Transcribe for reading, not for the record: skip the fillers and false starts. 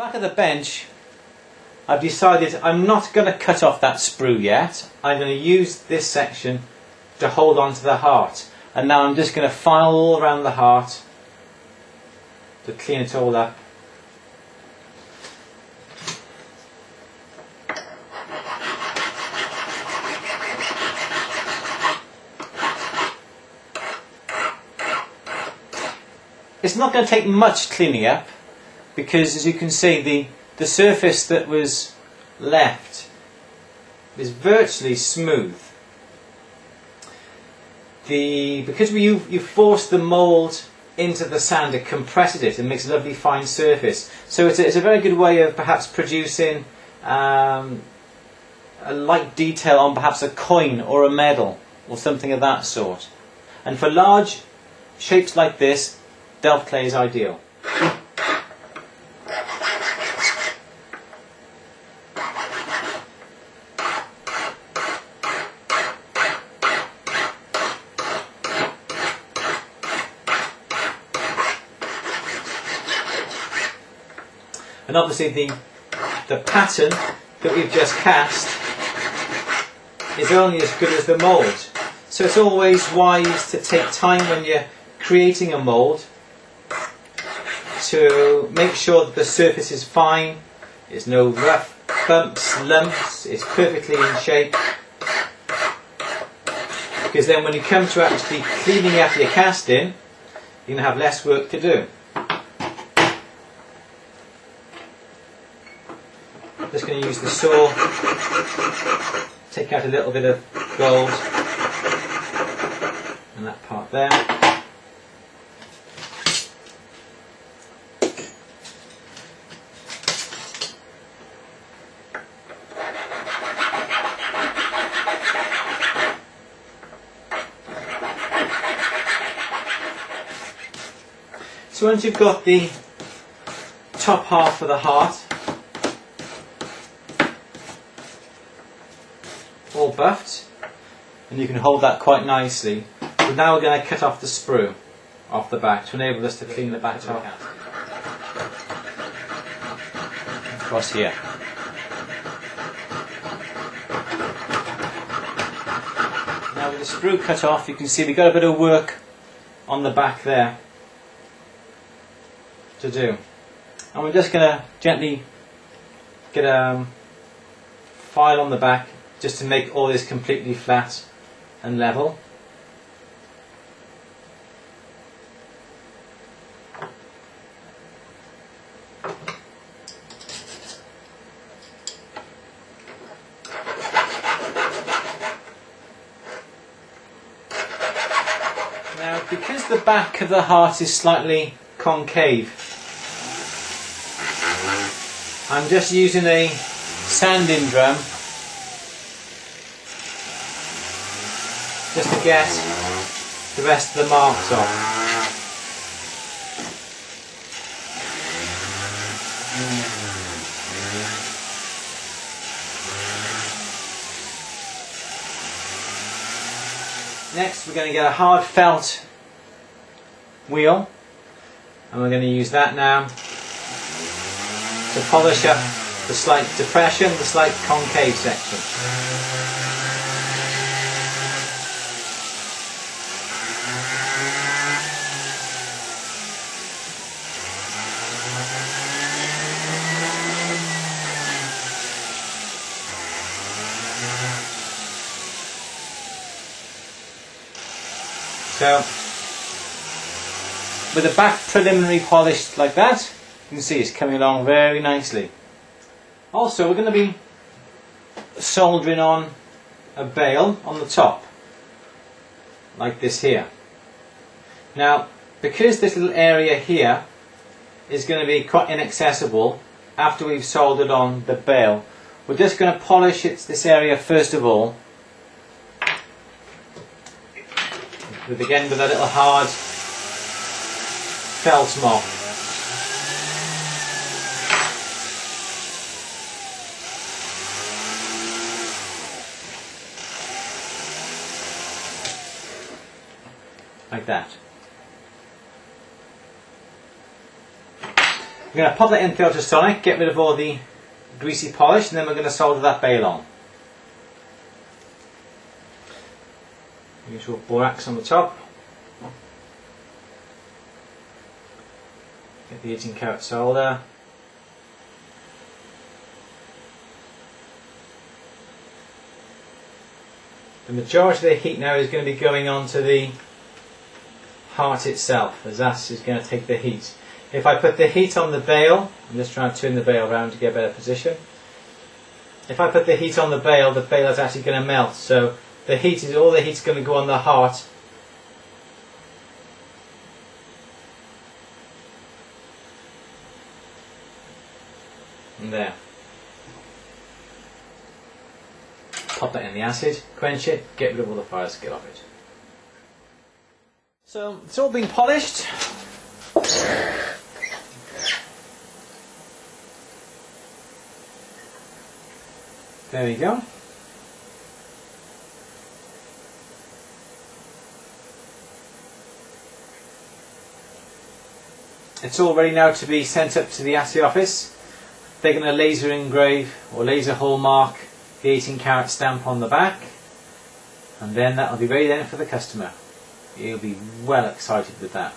Back of the bench, I've decided I'm not going to cut off that sprue yet. I'm going to use this section to hold on to the heart. And now I'm just going to file all around the heart to clean it all up. It's not going to take much cleaning up, because as you can see the surface that was left is virtually smooth. Because you forced the mould into the sand, it compresses it and makes a lovely fine surface. So it's a very good way of perhaps producing a light detail on perhaps a coin or a medal or something of that sort. And for large shapes like this, Delft clay is ideal. And obviously the pattern that we've just cast is only as good as the mould. So it's always wise to take time when you're creating a mould to make sure that the surface is fine, there's no rough bumps, lumps, it's perfectly in shape. Because then when you come to actually cleaning up your casting, you're going to have less work to do. I'm just going to use the saw, take out a little bit of gold and that part there. So once you've got the top half of the heart all buffed, and you can hold that quite nicely, so now we're going to cut off the sprue off the back to enable us to clean the back top across here. Now with the sprue cut off, you can see we've got a bit of work on the back there to do, and we're just going to gently get a file on the back just to make all this completely flat and level. Now because the back of the heart is slightly concave, I'm just using a sanding drum just to get the rest of the marks off. Next we're going to get a hard felt wheel, and we're going to use that now to polish up the slight depression, the slight concave section. So, with the back preliminary polished like that, you can see it's coming along very nicely. Also, we're going to be soldering on a bail on the top, like this here. Now, because this little area here is going to be quite inaccessible after we've soldered on the bail, we're just going to polish this area first of all, with a little hard felt mop. Like that. We're going to pop that in the ultrasonic, get rid of all the greasy polish, and then we're going to solder that bail on. Usual borax on the top. Get the 18 karat solder. The majority of the heat now is going to be going on to the heart itself, as that is going to take the heat. If I put the heat on the bail, I'm just trying to turn the bail around to get a better position. If I put the heat on the bail is actually going to melt. So the heat is all the heat's going to go on the heart. And there. Pop that in the acid, quench it, get rid of all the fire skill of it. So it's all been polished. There we go. It's all ready now to be sent up to the assay office. They're going to laser engrave or laser hallmark the 18 karat stamp on the back, and then that'll be ready then for the customer. He'll be well excited with that.